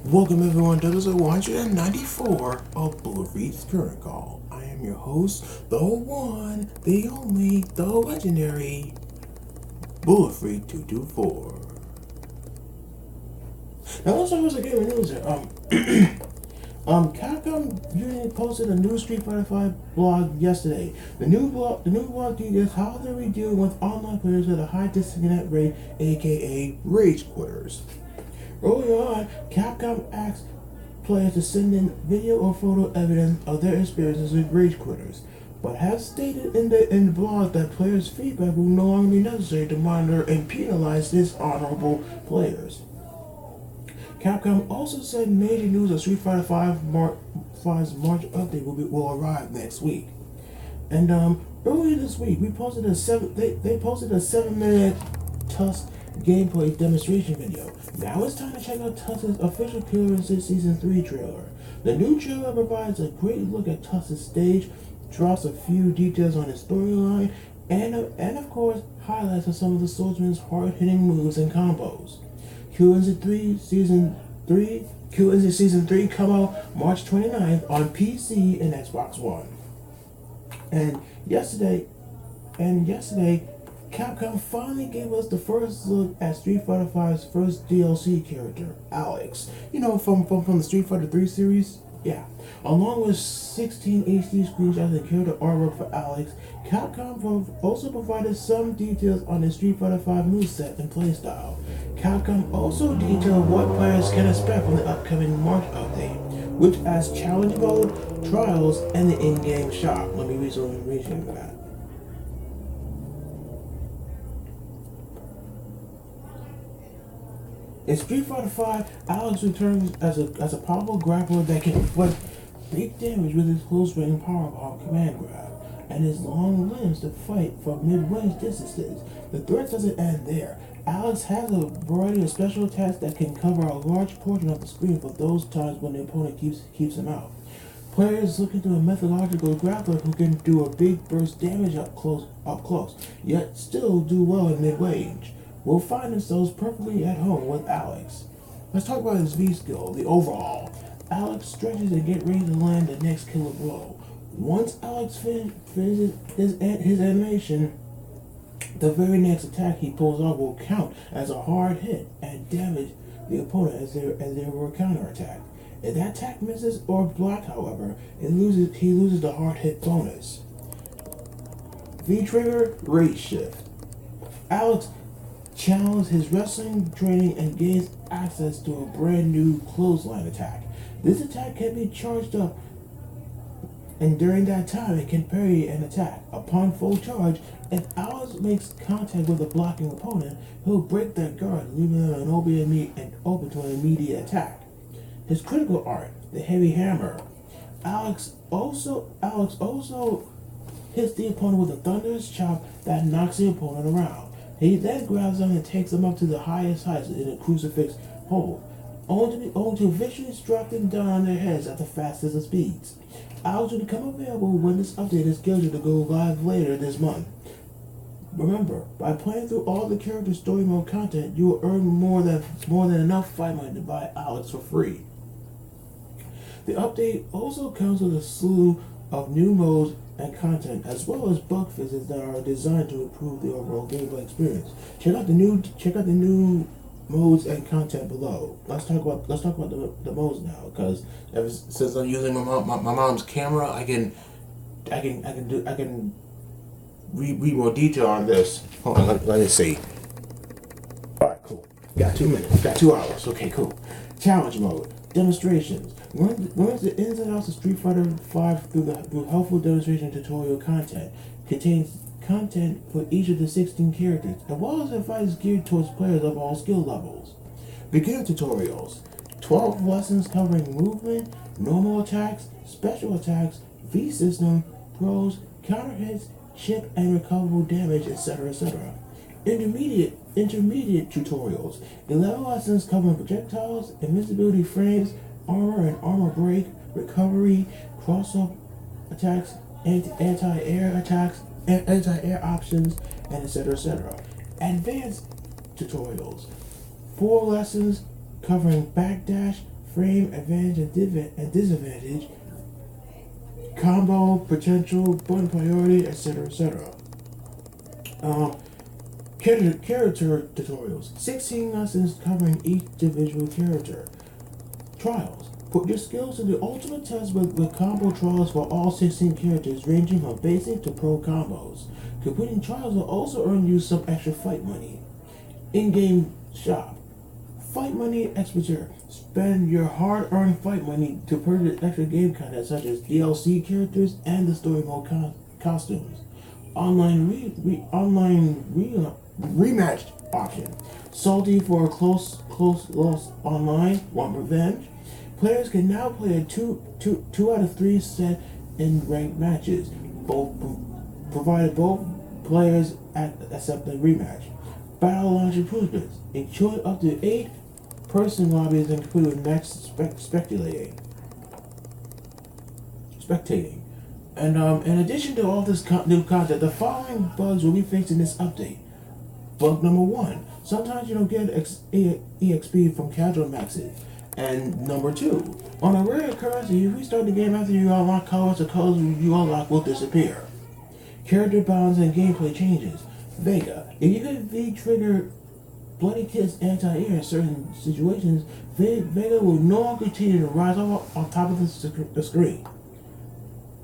Welcome everyone to episode 194 of Bulletfreak's Current Call. I am your host, the one, the only, the legendary Bulletfreak 224. Now let's talk about some gaming news here. Capcom Union posted a new Street Fighter V blog yesterday. The new blog details how they're dealing with online players with a high disconnect rate, aka rage quitters. Early on, Capcom asked players to send in video or photo evidence of their experiences with rage quitters, but has stated in the blog that players' feedback will no longer be necessary to monitor and penalize dishonorable players. Capcom also said major news of Street Fighter V's March update will arrive next week. And earlier this week, they posted a 7-minute Tusk gameplay demonstration video. Now it's time to check out Tusk's official Killer Instinct Season 3 trailer. The new trailer provides a great look at Tusk's stage, drops a few details on his storyline, and of course, highlights of some of the swordsman's hard-hitting moves and combos. Killer Instinct Season 3 come out March 29th on PC and Xbox One. And yesterday, Capcom finally gave us the first look at Street Fighter V's first DLC character, Alex. You know, from the Street Fighter 3 series? Yeah. Along with 16 HD screenshots and character artwork for Alex, Capcom also provided some details on the Street Fighter V moveset and playstyle. Capcom also detailed what players can expect from the upcoming March update, which has challenge mode, trials, and the in-game shop. Let me read some information for that. In Street Fighter V, Alex returns as a powerful grappler that can inflict big damage with his close-range powerbomb command grab, and his long limbs to fight from mid-range distances. The threat doesn't end there. Alex has a variety of special attacks that can cover a large portion of the screen for those times when the opponent keeps him out. Players looking to a methodological grappler who can do a big burst damage up close, yet still do well in mid-range, will find themselves perfectly at home with Alex. Let's talk about his V skill, the overhaul. Alex stretches and gets ready to land the next killer blow. Once Alex finishes his animation, the very next attack he pulls off will count as a hard hit and damage the opponent as they were a counterattack. If that attack misses or blocked, however, he loses the hard hit bonus. V-Trigger Rage Shift. Alex challenged his wrestling training and gains access to a brand new clothesline attack. This attack can be charged up, and during that time it can parry an attack. Upon full charge, if Alex makes contact with a blocking opponent, he'll break their guard, leaving them open to an immediate attack. His critical art, the Heavy Hammer. Alex also hits the opponent with a thunderous chop that knocks the opponent around. He then grabs them and takes them up to the highest heights in a crucifix hold, only to viciously strike them down on their heads at the fastest of speeds. Alex will become available when this update is scheduled to go live later this month. Remember, by playing through all the character story mode content, you will earn more than enough fight money to buy Alex for free. The update also comes with a slew of new modes and content, as well as bug fixes that are designed to improve the overall gameplay experience. Check out the new modes and content below. Let's talk about the modes now, because since I'm using my mom's camera, I can read more detail on this. Hold on, let me see. All right, cool. Got 2 minutes. Got 2 hours. Okay, cool. Challenge mode. Demonstrations. Learns the ins and outs of Street Fighter V through helpful demonstration tutorial content. Contains content for each of the 16 characters, as well as advice geared towards players of all skill levels. Beginner tutorials. 12 lessons covering movement, normal attacks, special attacks, V system, throws, counter hits, chip and recoverable damage, etc., etc. Intermediate tutorials. 11 lessons covering projectiles, invincibility frames, armor and armor break, recovery, cross-up attacks, anti-air attacks, anti-air options, and etc., etc. Advanced tutorials. 4 lessons covering backdash, frame advantage and disadvantage, combo potential, button priority, etc., etc. Character tutorials. 16 lessons covering each individual character. Trials. Put your skills to the ultimate test with combo trials for all 16 characters, ranging from basic to pro combos. Completing trials will also earn you some extra fight money. In-game shop. Fight money expenditure. Spend your hard-earned fight money to purchase extra game content such as DLC characters and the story mode costumes. Online rematch option. Salty for a close loss online. Want revenge? Players can now play a two out of 3 set in ranked matches, provided both players accept the rematch. Battle launch improvements. Enjoy up to 8 person lobbies including max spectating. And in addition to all this new content, the following bugs will be fixed in this update. Bug number 1. Sometimes you don't get EXP from casual maxes. And number 2. On a rare occurrence, if you restart the game after you unlock colors, the colors you unlock will disappear. Character balance and gameplay changes. Vega. If you could V-trigger Bloody Kiss anti-air in certain situations, Vega will no longer continue to rise on top of the screen.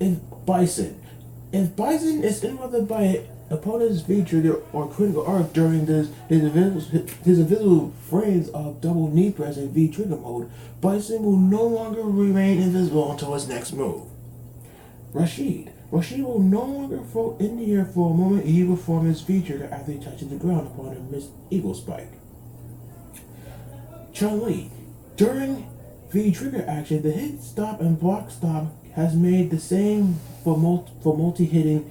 If Bison is interrupted by an opponent's V-trigger or critical arc during his invisible frames of double knee press in V-trigger mode, Bison will no longer remain invisible until his next move. Rashid will no longer float in the air for a moment. He will perform his V-trigger after he touches the ground upon a missed Eagle Spike. Chun-Li. During V-trigger action, the hit stop and block stop has made the same for multi-hitting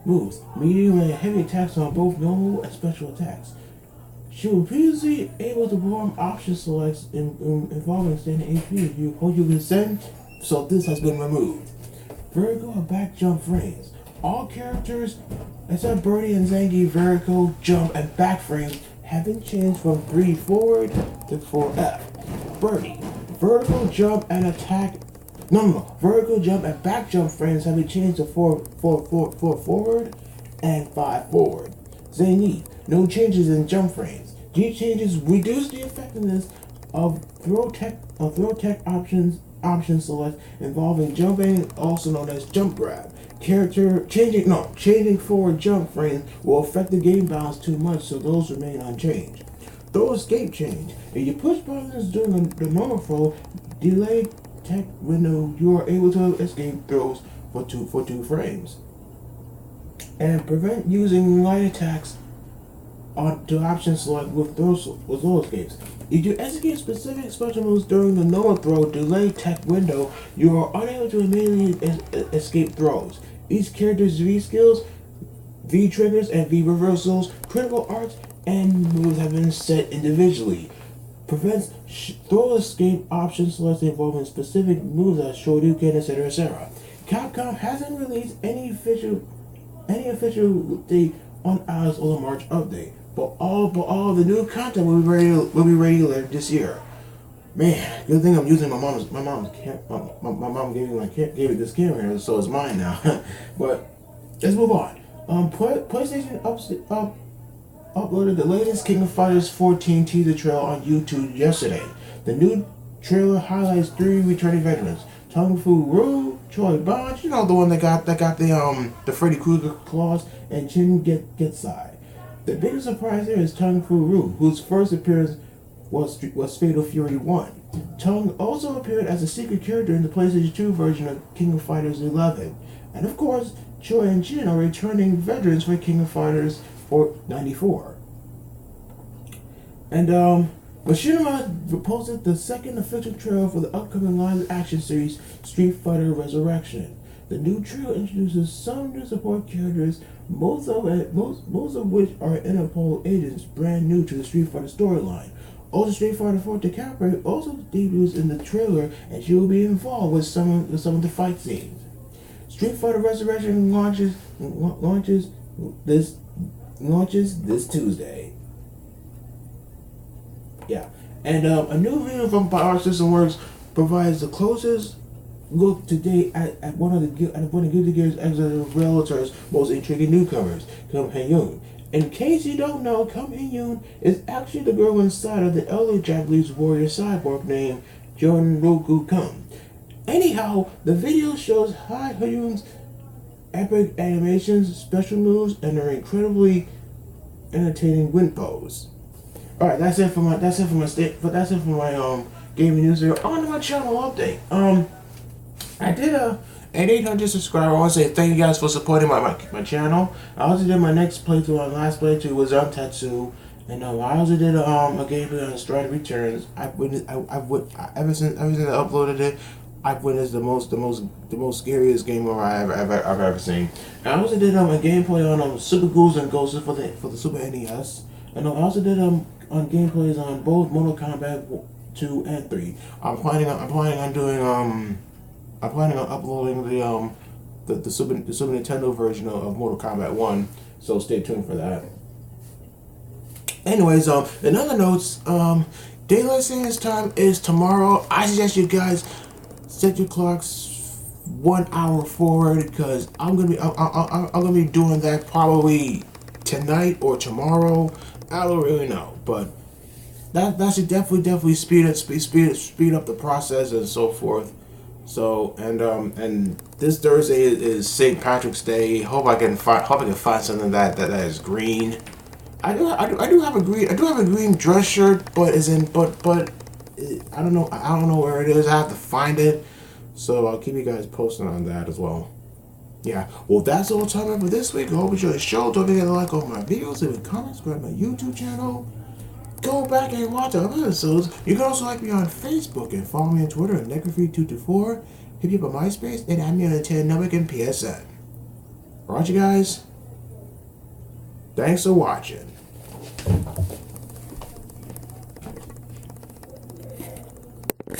moves, medium and heavy attacks on both normal and special attacks. She was previously able to perform option selects involving standing HP if you hold your consent, so this has been removed. Vertical and back jump frames. All characters except Birdie and Zangief vertical jump and back frames have been changed from 3 forward to 4F. Birdie, vertical jump and attack. Vertical jump and back jump frames have been changed to 4 forward and 5 forward. Zangief, no changes in jump frames. These changes reduce the effectiveness of throw tech option select involving jumping, also known as jump grab. Changing forward jump frames will affect the game balance too much, so those remain unchanged. Throw escape change. If you push buttons during the normal throw, delayed tech window, you are able to escape throws for two frames. And prevent using light attacks to option select with throw escapes. If you execute specific special moves during the normal throw delay tech window, you are unable to immediately escape throws. Each character's V skills, V triggers, and V reversals, critical arcs, and moves have been set individually. Prevents throw escape option selects involving specific moves as Shoryuken, etc., etc. Capcom hasn't released any official update on Alex or the March update, but all the new content will be ready later this year. Man, good thing I'm using my mom's my mom gave me this camera here, so it's mine now. But let's move on. PlayStation uploaded the latest King of Fighters 14 teaser trailer on YouTube yesterday. The new trailer highlights 3 returning veterans: Kung Fu Roo, Choi Bond, the one that got the Freddy Krueger claws, and Jin Getsai. The biggest surprise there is Kung Fu Roo, whose first appearance was Fatal Fury 1. Tung also appeared as a secret character in the PlayStation 2 version of King of Fighters 11. And of course, Choi and Jin are returning veterans for King of Fighters 94. And Machinima posted the second official trailer for the upcoming live-action series Street Fighter Resurrection. The new trailer introduces some new support characters, most of which are Interpol agents brand new to the Street Fighter storyline. Also, Street Fighter 4 Capra also debuts in the trailer, and she will be involved with some of the fight scenes. Street Fighter Resurrection launches this Tuesday. Yeah, and a new video from Power System Works provides the closest look to date at one of Guilty Gear's executive realtor's most intriguing newcomers, Kim Hyun. In case you don't know, Kim Hyun is actually the girl inside of the elder Japanese warrior cyborg named Jun-Roku Kim. Anyhow, the video shows Hyun's epic animations, special moves, and her incredibly entertaining wind pose. All right, that's it for my gaming news here. On to my channel update. I did at 800 subscribers. I want to say thank you guys for supporting my channel. I also did my next playthrough. My last playthrough was on Tetsu, and I also did a gameplay on Stride Returns. Ever since I uploaded it, I've witnessed the most scariest game I've ever seen. And I also did a gameplay on Super Ghouls and Ghosts for the Super NES, and I also did on gameplays on both Mortal Kombat 2 and 3. I'm planning on uploading the Super Nintendo version of Mortal Kombat 1, so stay tuned for that. Anyways, in other notes, daylight savings time is tomorrow. I suggest you guys set your clocks 1 hour forward, because I'm gonna be doing that probably tonight or tomorrow. I don't really know, but that should definitely speed up the process and so forth. So and this Thursday is St. Patrick's Day. Hope I can find something that is green. I do have a green dress shirt, but I don't know where it is. I have to find it. So I'll keep you guys posted on that as well. Yeah, well, that's all the time I have for this week. I hope you enjoyed the show. Don't forget to like all my videos, leave comments, subscribe to my YouTube channel. Go back and watch other episodes. You can also like me on Facebook and follow me on Twitter at Necrofree224. Hit me up on MySpace and add me on the 10 Network and PSN. Alright, you guys. Thanks for watching.